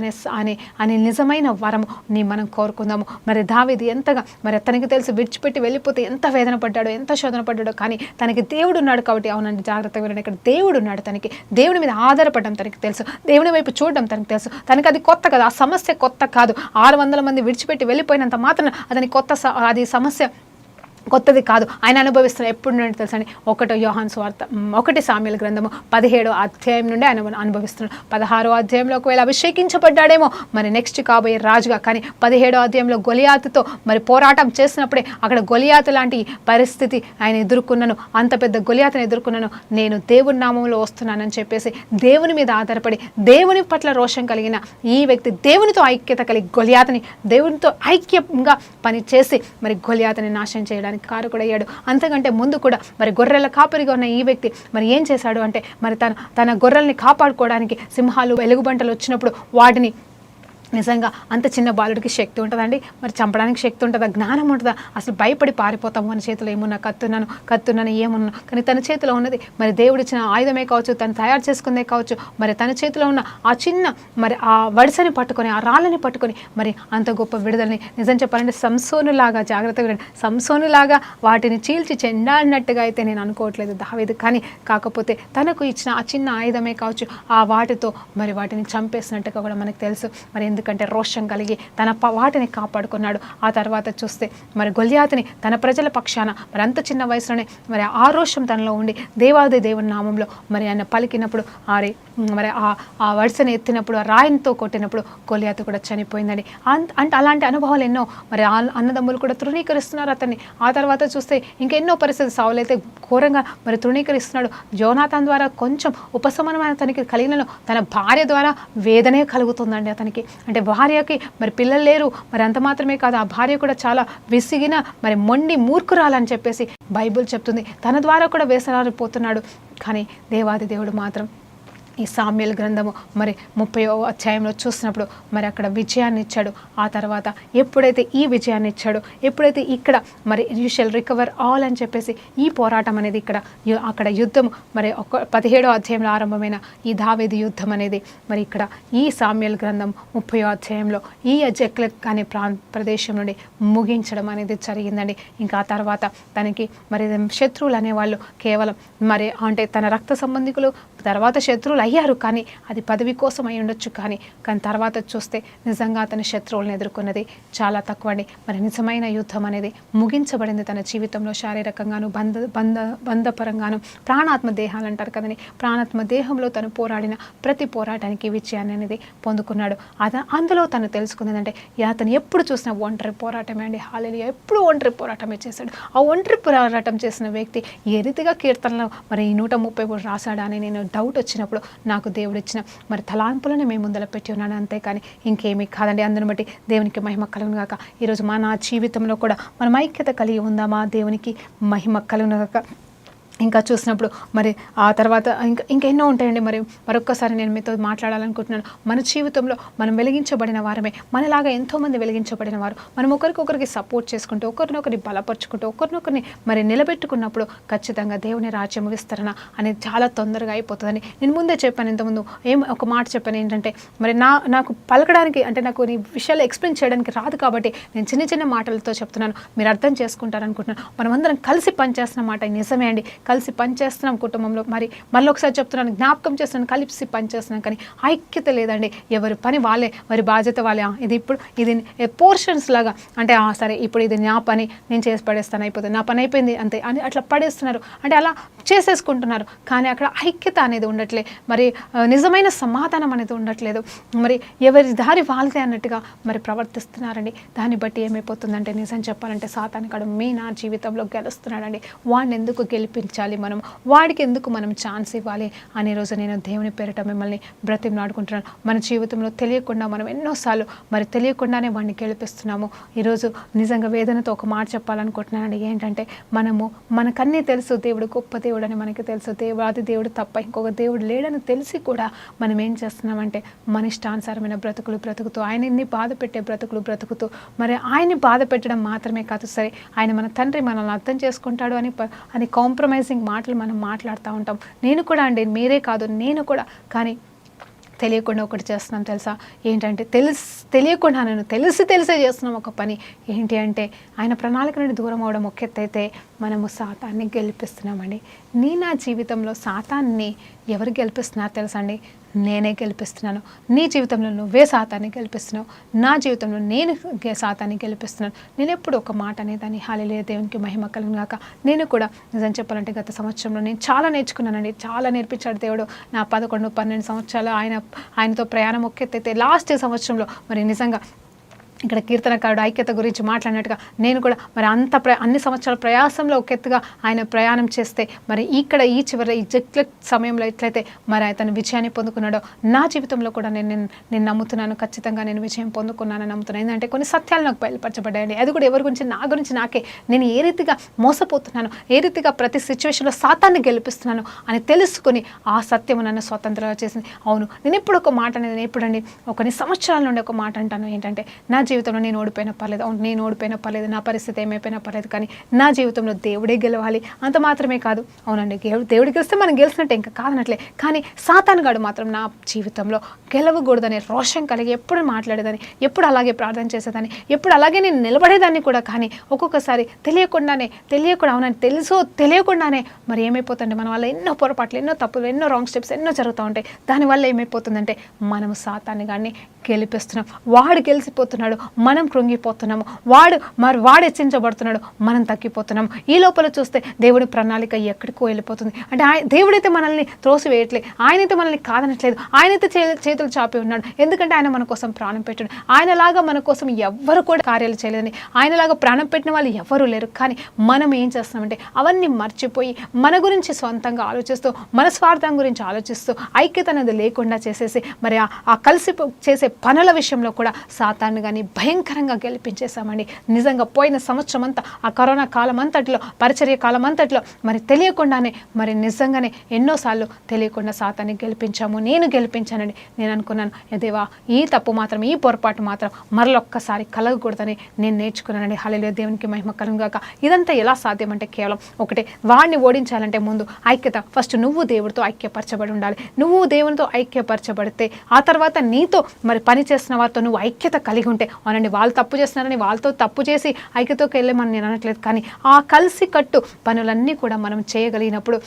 అనే నిజమైన వరము మనం కోరుకుందాము. మరి దావీదు ఎంతగా మరి తనకి తెలిసి విడిచిపెట్టి వెళ్ళిపోతే ఎంత వేదన పడ్డాడో, ఎంత శోధన పడ్డాడో, కానీ తనకి దేవుడు ఉన్నాడు కాబట్టి, అవునండి జాగ్రత్తగా వినండి, ఇక్కడ దేవుడు ఉన్నాడు. తనకి దేవుడి మీద ఆధారపడడం తనకి తెలుసు, దేవుని వైపు చూడడం తనకు తెలుసు. తనకి అది కొత్త కదా, ఆ సమస్య కొత్త కాదు. 600 మంది విడిచిపెట్టి వెళ్ళిపోయినంత మాత్రం అతని అది సమస్య కొత్తది కాదు. ఆయన అనుభవిస్తున్న ఎప్పుడు నుండి తెలుసండి, 1 యోహాను సువార్త 1 సామ్యుయేలు గ్రంథము 17వ అధ్యాయం నుండి ఆయన అనుభవిస్తున్నాడు. 16వ అధ్యాయంలో ఒకవేళ అభిషేకించబడ్డాడేమో మరి నెక్స్ట్ కాబోయే రాజుగా, కానీ 17వ అధ్యాయంలో గొలియాతుతో మరి పోరాటం చేసినప్పుడే అక్కడ గొలియాతు లాంటి పరిస్థితి ఆయన ఎదుర్కొన్నాను, అంత పెద్ద గొలియాతుని ఎదుర్కొన్నాను, నేను దేవుని నామంలో వస్తున్నానని చెప్పేసి దేవుని మీద ఆధారపడి దేవుని పట్ల రోషం కలిగిన ఈ వ్యక్తి దేవునితో ఐక్యత కలిగి గొలియాతుని దేవునితో ఐక్యంగా పనిచేసి మరి గొలియాతుని నాశనం చేయడానికి కారకుడయ్యాడు. అంతకంటే ముందు కూడా మరి గొర్రెల కాపరిగా ఉన్న ఈ వ్యక్తి మరి ఏం చేశాడు అంటే మరి తన గొర్రెల్ని కాపాడుకోవడానికి సింహాలు ఎలుగుబంటలు వచ్చినప్పుడు వాటిని నిజంగా అంత చిన్న బాలుడికి శక్తి ఉంటుందండి, మరి చంపడానికి శక్తి ఉంటుందా, జ్ఞానం ఉంటుందా? అసలు భయపడి పారిపోతాము. మన చేతిలో ఏమున్నా కత్తున్నాను ఏమున్నా, కానీ తన చేతిలో ఉన్నది మరి దేవుడిచ్చిన ఆయుధమే కావచ్చు, తను తయారు చేసుకుందే కావచ్చు, మరి తన చేతిలో ఉన్న ఆ చిన్న మరి ఆ వడిసని పట్టుకొని, ఆ రాళ్ళని పట్టుకొని మరి అంత గొప్ప విడుదలని నిజం చెప్పాలంటే సంసోనులాగా, జాగ్రత్తగా సంసోనులాగా వాటిని చీల్చి చెండాడినట్టుగా అయితే నేను అనుకోవట్లేదు దావీదు. కానీ కాకపోతే తనకు ఇచ్చిన ఆ చిన్న ఆయుధమే కావచ్చు, ఆ వాటితో మరి వాటిని చంపేసినట్టుగా కూడా మనకు తెలుసు. మరి ఎందుకంటే రోషం కలిగి తన వాటిని కాపాడుకున్నాడు. ఆ తర్వాత చూస్తే మరి గొల్యాతుని తన ప్రజల పక్షాన మరి అంత చిన్న వయసులోనే మరి ఆ రోషం తనలో ఉండి దేవాది దేవుని నామంలో మరి ఆయన పలికినప్పుడు మరి ఆ వడిసెని ఎత్తినప్పుడు ఆ రాయితో కొట్టినప్పుడు గొల్యాతు కూడా చనిపోయిందండి. అంటే అలాంటి అనుభవాలు ఎన్నో మరి అన్నదమ్ములు కూడా తృణీకరిస్తున్నారు అతన్ని. ఆ తర్వాత చూస్తే ఇంకెన్నో పరిస్థితి సౌలు అయితే ఘోరంగా మరి తృణీకరిస్తున్నాడు. జోనాథన్ ద్వారా కొంచెం ఉపశమనం అతనికి కలిగిన తన భార్య ద్వారా వేదనే కలుగుతుందండి అతనికి. అంటే భార్యకి మరి పిల్లలు లేరు, మరి అంత మాత్రమే కాదు ఆ భార్య కూడా చాలా విసిగిన మరి మొండి మూర్ఖురాలని చెప్పేసి బైబిల్ చెప్తుంది. తన ద్వారా కూడా వేసనారిపోతున్నాడు. కానీ దేవాది దేవుడు మాత్రం ఈ సామ్యుయేలు గ్రంథము మరి 30వ అధ్యాయంలో చూసినప్పుడు మరి అక్కడ విజయాన్ని ఇచ్చాడు. ఆ తర్వాత ఎప్పుడైతే ఈ విజయాన్ని ఇచ్చాడో, ఎప్పుడైతే ఇక్కడ మరి యూ షల్ రికవర్ ఆల్ అని చెప్పేసి ఈ పోరాటం అనేది అక్కడ యుద్ధం మరి 17వ అధ్యాయంలో ఆరంభమైన ఈ దావీదు యుద్ధం అనేది మరి ఇక్కడ ఈ సామ్యుయేలు గ్రంథం 30వ అధ్యాయంలో ఈ జెక్లెక్ అనే ప్రదేశం నుండి ముగించడం అనేది జరిగిందండి. ఇంకా ఆ తర్వాత తనకి మరి శత్రువులు అనేవాళ్ళు కేవలం మరి అంటే తన రక్త సంబంధికులు తర్వాత శత్రువులు అయ్యారు, కానీ అది పదవి కోసం అయి ఉండొచ్చు. కానీ తర్వాత చూస్తే నిజంగా తన శత్రువులను ఎదుర్కొన్నది చాలా తక్కువ అండి. మరి నిజమైన యుద్ధం అనేది ముగించబడింది తన జీవితంలో. శారీరకంగాను బంధపరంగాను ప్రాణాత్మ దేహాలు అంటారు కదండి, ప్రాణాత్మ దేహంలో తను పోరాడిన ప్రతి పోరాటానికి విజయాన్ని అనేది పొందుకున్నాడు. అందులో తను తెలుసుకుంది అంటే అతను ఎప్పుడు చూసినా ఒంటరి పోరాటమే అండి. హల్లెలూయా, ఎప్పుడు ఒంటరి పోరాటమే చేశాడు. ఆ ఒంటరి పోరాటం చేసిన వ్యక్తి ఏ రీతిగా కీర్తనలో మరి 133 రాశాడా అని నేను డౌట్ వచ్చినప్పుడు నాకు దేవుడు ఇచ్చిన మరి తలాంపులను మేము ముందర పెట్టి ఉన్నాను, అంతేకాని ఇంకేమీ కాదండి. అందుని బట్టి దేవునికి మహిమ కలుగును గాక. ఈరోజు మన జీవితంలో కూడా మనం ఐక్యత కలిగి ఉందామా? దేవునికి మహిమ కలుగును గాక. ఇంకా చూసినప్పుడు మరి ఆ తర్వాత ఇంకా ఎన్నో ఉంటాయండి. మరొక్కసారి నేను మీతో మాట్లాడాలనుకుంటున్నాను. మన జీవితంలో మనం వెలిగించబడిన వారమే, మనలాగా ఎంతోమంది వెలిగించబడిన వారు. మనం ఒకరికొకరికి సపోర్ట్ చేసుకుంటూ, ఒకరినొకరిని బలపరుచుకుంటూ, ఒకరినొకరిని మరి నిలబెట్టుకున్నప్పుడు ఖచ్చితంగా దేవుని రాజ్యం విస్తరణ అనేది చాలా తొందరగా అయిపోతుందని నేను ముందే చెప్పాను. ఇంతకుముందు ఒక మాట చెప్పాను ఏంటంటే మరి నాకు పలకడానికి అంటే నాకు ఈ విషయాలు ఎక్స్ప్లెయిన్ చేయడానికి రాదు కాబట్టి నేను చిన్న చిన్న మాటలతో చెప్తున్నాను, మీరు అర్థం చేసుకుంటారనుకుంటున్నాను. మనమందరం కలిసి పనిచేస్తున్న మాట నిజమే అండి, కలిసి పనిచేస్తున్నాం కుటుంబంలో. మళ్ళీ ఒకసారి చెప్తున్నాను, జ్ఞాపకం చేస్తున్నాను, కలిసి పనిచేస్తున్నాం, కానీ ఐక్యత లేదండి. ఎవరి పని వాళ్ళే, వారి బాధ్యత వాళ్ళే. ఇది పోర్షన్స్ లాగా అంటే సరే ఇప్పుడు ఇది నా పని నేను చేసి పడేస్తాను, అయిపోతుంది, నా పని అయిపోయింది అంతే అని అట్లా పడేస్తున్నారు. అంటే అలా చేసేసుకుంటున్నారు, కానీ అక్కడ ఐక్యత అనేది ఉండట్లే. మరి నిజమైన సమాధానం అనేది ఉండట్లేదు. మరి ఎవరి దారి వాళ్ళదే అన్నట్టుగా మరి ప్రవర్తిస్తున్నారండి. దాన్ని బట్టి ఏమైపోతుందంటే నిజం చెప్పాలంటే సాతానుగాడు నా జీవితంలో గెలుస్తున్నాడండి. వాడిని ఎందుకు గెలిపించాలి మనం, వాడికి ఎందుకు మనం ఛాన్స్ ఇవ్వాలి అనే రోజు నేను దేవుని పేరిట మిమ్మల్ని బ్రతిమలాడుకుంటున్నాను. మన జీవితంలో తెలియకుండా మనం ఎన్నోసార్లు మరి తెలియకుండానే వాడిని గెలిపిస్తున్నాము. ఈరోజు నిజంగా వేదనతో ఒక మాట చెప్పాలనుకుంటున్నానండి. ఏంటంటే మనకన్నీ తెలుసు, దేవుడు గొప్ప దేవుడు అని మనకి తెలుసు, దేవాది దేవుడు తప్ప ఇంకొక దేవుడు లేడని తెలిసి కూడా మనం ఏం చేస్తున్నామంటే మన ఇష్టానుసారమైన బ్రతుకులు బ్రతుకుతూ, ఆయన్ని బాధ పెట్టే బ్రతుకులు బ్రతుకుతూ, మరి ఆయన్ని బాధ పెట్టడం మాత్రమే కాదు, సరే ఆయన మన తండ్రి మనల్ని అర్థం చేసుకుంటాడు అని కాంప్రమైజింగ్ మాటలు మనం మాట్లాడుతూ ఉంటాం. నేను కూడా అండి, మీరే కాదు నేను కూడా. కానీ తెలియకుండా ఒకటి చేస్తున్నాం తెలుసా ఏంటంటే, తెలియకుండా నేను తెలిసే చేస్తున్నాం ఒక పని. ఏంటి అంటే ఆయన ప్రణాళిక నుండి దూరం అవడం ఒక ఎత్తు అయితే మనము సాతాన్ని గెలిపిస్తున్నామండి. నా జీవితంలో సాతాన్ని ఎవరు గెలిపిస్తున్నారు తెలుసా అండి? నేనే గెలిపిస్తున్నాను. నీ జీవితంలో నువ్వే సాతాన్ని గెలిపిస్తున్నావు, నా జీవితంలో నేను సాతాన్ని గెలిపిస్తున్నాను. నేను ఎప్పుడు ఒక మాట అనేదాన్ని. హల్లెలూయా, దేవునికి మహిమ కలుగును గాక. నేను కూడా నిజం చెప్పాలంటే గత సంవత్సరంలో నేను చాలా నేర్చుకున్నానండి, చాలా నేర్పించాడు దేవుడు. నా 11-12 సంవత్సరాలు ఆయనతో ప్రయాణం ఒకెత్తైతే లాస్ట్ సంవత్సరంలో మరి నిజంగా ఇక్కడ కీర్తనకారుడు ఐక్యత గురించి మాట్లాడినట్టుగా నేను కూడా మరి అన్ని సంవత్సరాల ప్రయాసంలో ఒక ఎత్తుగా ఆయన ప్రయాణం చేస్తే మరి ఇక్కడ ఈ చివరి ఈ జెక్లెక్ సమయంలో ఎట్లయితే మరి అతను విజయాన్ని పొందుకున్నాడో నా జీవితంలో కూడా నేను నమ్ముతున్నాను. ఖచ్చితంగా నేను విజయం పొందుకున్నానని నమ్ముతున్నాను. ఎందుకంటే కొన్ని సత్యాలు నాకు బయలుపరచబడ్డాయండి. అది కూడా ఎవరి గురించి? నా గురించి నాకే. నేను ఏ రీతిగా మోసపోతున్నాను, ఏ రీతిగా ప్రతి సిచ్యువేషన్లో సాతాన్ని గెలిపిస్తున్నాను అని తెలుసుకుని ఆ సత్యము నన్ను స్వతంత్రంగా చేసింది. అవును, నేను ఎప్పుడు ఒక మాట అనేది ఎప్పుడండి కొన్ని సంవత్సరాల నుండి ఒక మాట అంటాను ఏంటంటే, నా జీవితంలో నేను ఓడిపోయినా పర్లేదు, అవును నేను ఓడిపోయినా పర్లేదు, నా పరిస్థితి ఏమైపోయినా పర్లేదు, కానీ నా జీవితంలో దేవుడే గెలవాలి. అంత మాత్రమే కాదు, అవునండి దేవుడికి గెలిస్తే మనం గెలిచినట్టే, ఇంకా కాదనట్లే, కానీ సాతానుగాడు మాత్రం నా జీవితంలో గెలవకూడదని రోషం కలిగి ఎప్పుడు మాట్లాడేదాన్ని, ఎప్పుడు అలాగే ప్రార్థన చేసేదాన్ని, ఎప్పుడు అలాగే నేను నిలబడేదాన్ని కూడా. కానీ ఒక్కొక్కసారి తెలియకుండా అవునని తెలుసో తెలియకుండానే మరి ఏమైపోతుందంటే మన వల్ల ఎన్నో పొరపాట్లు, ఎన్నో తప్పులు, ఎన్నో రాంగ్ స్టెప్స్ ఎన్నో జరుగుతూ ఉంటాయి. దానివల్ల ఏమైపోతుందంటే మనము సాతాన్ని కానీ గెలిపిస్తున్నాం, వాడు గెలిచిపోతున్నాడు, మనం కృంగిపోతున్నాము, వాడు హెచ్చించబడుతున్నాడు, మనం తగ్గిపోతున్నాము. ఈ లోపల చూస్తే దేవుడి ప్రణాళిక ఎక్కడికో వెళ్ళిపోతుంది. అంటే దేవుడైతే మనల్ని త్రోసివేయట్లేదు, ఆయనైతే మనల్ని కాదనట్లేదు, ఆయనైతే చేతులు చాపి ఉన్నాడు. ఎందుకంటే ఆయన మన కోసం ప్రాణం పెట్టాడు. ఆయనలాగా మన కోసం ఎవ్వరు కూడా కార్యాలు చేయలేదని, ఆయనలాగా ప్రాణం పెట్టిన వాళ్ళు ఎవరూ లేరు. కానీ మనం ఏం చేస్తామంటే అవన్నీ మర్చిపోయి మన గురించి సొంతంగా ఆలోచిస్తూ, మన స్వార్థం గురించి ఆలోచిస్తూ, ఐక్యత అనేది లేకుండా చేసేసి మరి ఆ కలిసి చేసే పనుల విషయంలో కూడా సాతాన్ని కానీ భయంకరంగా గెలిపించేసామండి. నిజంగా పోయిన సంవత్సరం అంతా, ఆ కరోనా కాలం అంతట్లో, పరిచర్య కాలం అంతట్లో మరి తెలియకుండానే మరి నిజంగానే ఎన్నోసార్లు తెలియకుండా సాతాన్ని గెలిపించాము. నేను గెలిపించానండి. నేను అనుకున్నాను, దేవా ఈ తప్పు మాత్రం, ఈ పొరపాటు మాత్రం మరొక్కసారి కలగకూడదని నేను నేర్చుకున్నానండి. హల్లెలూయా, దేవునికి మహిమ కలుగుగాక. ఇదంతా ఎలా సాధ్యం అంటే కేవలం ఒకటే, వాడిని ఓడించాలంటే ముందు ఐక్యత. ఫస్ట్ నువ్వు దేవుడితో ఐక్యపరచబడి ఉండాలి. నువ్వు దేవునితో ఐక్యపరచబడితే ఆ తర్వాత నీతో మరి పని చేస్తున్న వారితో నువ్వు ఐక్యత కలిగి ఉంటే, అవునండి వాళ్ళు తప్పు చేస్తున్నారని వాళ్ళతో తప్పు చేసి ఐక్యతకి వెళ్ళమని నేను అనట్లేదు, కానీ ఆ కలిసి కట్టు పనులన్నీ కూడా మనం చేయగలిగినప్పుడు,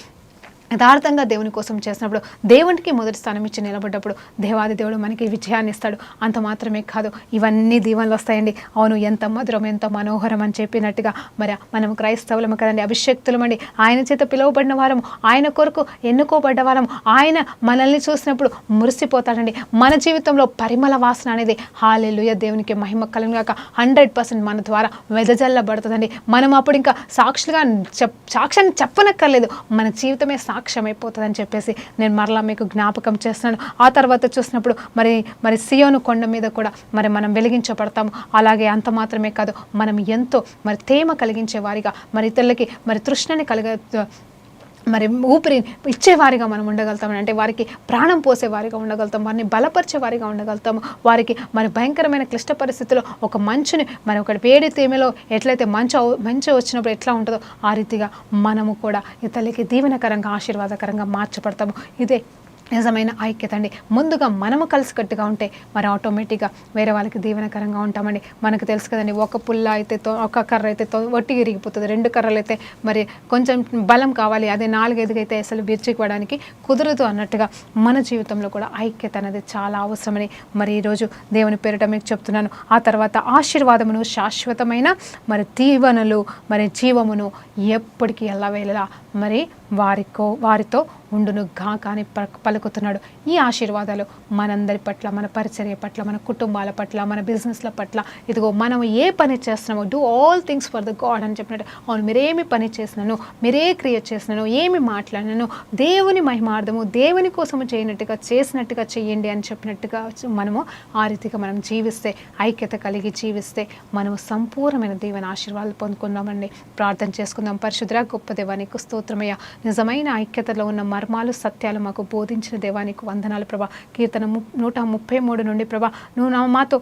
యథార్థంగా దేవుని కోసం చేసినప్పుడు, దేవునికి మొదటి స్థానం ఇచ్చి నిలబడ్డప్పుడు దేవాది దేవుడు మనకి విజయాన్ని ఇస్తాడు. అంత మాత్రమే కాదు, ఇవన్నీ దీవెనలు వస్తాయండి. అవును, ఎంత మధురం, ఎంత మనోహరం అని చెప్పినట్టుగా మరి మనం క్రైస్తవులము కదండి, అభిషేక్తులమండి, ఆయన చేత పిలువబడిన వారము, ఆయన కొరకు ఎన్నుకోబడ్డ వారము. ఆయన మనల్ని చూసినప్పుడు మురిసిపోతాడండి. మన జీవితంలో పరిమళ వాసన అనేది హల్లెలూయా దేవునికి మహిమ కలుగుగాక 100% మన ద్వారా వెదజల్లబడుతుందండి. మనం అప్పుడు ఇంకా సాక్ష్యాన్ని చెప్పనక్కర్లేదు, మన జీవితమే సాక్ష్యం అయిపోతుందని చెప్పేసి నేను మరలా మీకు జ్ఞాపకం చేస్తున్నాను. ఆ తర్వాత చూసినప్పుడు మరి సియోను కొండ మీద కూడా మరి మనం వెలిగించబడతాము. అలాగే అంత మాత్రమే కాదు, మనం ఎంతో మరి తేమ కలిగించే వారిగా, మరి ఇతరులకి మరి తృష్ణని మరి ఊపిరి ఇచ్చేవారిగా మనం ఉండగలుగుతాం. అంటే వారికి ప్రాణం పోసేవారిగా ఉండగలుగుతాం, వారిని బలపరిచేవారిగా ఉండగలుగుతాము. వారికి మరి భయంకరమైన క్లిష్ట పరిస్థితుల్లో ఒక మంచుని, మరి ఒక వేడి తేమలో ఎట్లయితే మంచు వచ్చినప్పుడు ఎట్లా ఉంటుందో ఆ రీతిగా మనము కూడా ఇతరులకి దీవెనకరంగా, ఆశీర్వాదకరంగా మార్చబడతాము. ఇదే నిజమైన ఐక్యత అండి. ముందుగా మనము కలిసికట్టుగా ఉంటే మరి ఆటోమేటిక్గా వేరే వాళ్ళకి దీవెనకరంగా ఉంటామండి. మనకు తెలుసు కదండి, ఒక పుల్ల అయితే ఒక కర్ర అయితే ఒట్టి ఇరిగిపోతుంది, 2 కర్రలు అయితే మరి కొంచెం బలం కావాలి, అదే 4-5 అయితే అసలు విరుచుకోవడానికి కుదరదు అన్నట్టుగా మన జీవితంలో కూడా ఐక్యత అనేది చాలా అవసరమని మరి ఈరోజు దేవుని పేరిట మీకు చెప్తున్నాను. ఆ తర్వాత ఆశీర్వాదమును, శాశ్వతమైన మరి దీవెనలు, మరి జీవమును ఎప్పటికీ ఎల్లవేళలా మరి వారితో ఉండును గాక అని పలుకుతున్నాడు. ఈ ఆశీర్వాదాలు మనందరి పట్ల, మన పరిచర్య పట్ల, మన కుటుంబాల పట్ల, మన బిజినెస్ల పట్ల, ఇదిగో మనం ఏ పని చేస్తున్నామో do all things for the God అని చెప్పినట్టు, అవును మీరేమి పని చేసినాను, మీరే క్రియేట్ చేసినాను, ఏమి మాట్లాడినాను, దేవుని మహిమార్థము, దేవుని కోసము చేసినట్టుగా చేయండి అని చెప్పినట్టుగా మనము ఆ రీతిగా మనం జీవిస్తే, ఐక్యత కలిగి జీవిస్తే మనము సంపూర్ణమైన దేవుని ఆశీర్వాదాలు పొందుకుందామండి. ప్రార్థన చేసుకుందాం. పరిశుద్ధ గొప్ప దేవానికి స్తోత్రమయ్య, నిజమైన ఐక్యతలో ఉన్న మర్మాలు, సత్యాలు మాకు బోధించిన దేవానికి వందనాలు ప్రభా. కీర్తన 133 నుండి ప్రభా, నువ్వు మాతో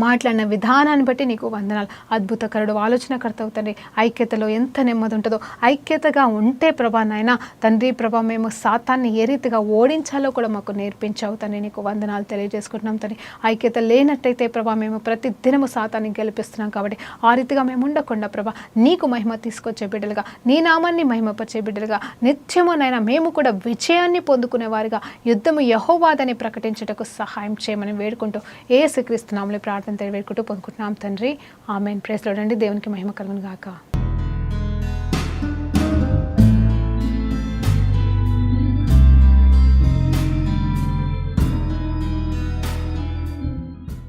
మాట్లాడిన విధానాన్ని బట్టి నీకు వందనాలు. అద్భుతకరుడు, ఆలోచనకర్త అవుతండి. ఐక్యతలో ఎంత నెమ్మది ఉంటుందో, ఐక్యతగా ఉంటే ప్రభా నాయన తండ్రి ప్రభా, మేము సాతాన్ని ఏ రీతిగా ఓడించాలో కూడా మాకు నేర్పించావు తండ్రి. నీకు వందనాలు తెలియజేసుకుంటున్నాం తండ్రి. ఐక్యత లేనట్టయితే ప్రభా మేము ప్రతి దినము సాతాన్ని గెలిపిస్తున్నాం. కాబట్టి ఆ రీతిగా మేము ఉండకుండా ప్రభా నీకు మహిమ తీసుకొచ్చే బిడ్డలుగా, నీ నామాన్ని మహిమపరిచే బిడ్డలుగా నిత్యము నైనా మేము కూడా విజయాన్ని పొందుకునే వారిగా, యుద్ధము యెహోవాదని ప్రకటించుటకు సహాయం చేయమని వేడుకుంటూ యేసుక్రీస్తు నామములో ప్రార్థన వేడుకుంటూ పొందుకుంటున్నాం తండ్రి. ఆమేన్. ప్రైజ్ లార్డ్ అండి. దేవునికి మహిమ కలుగును గాక.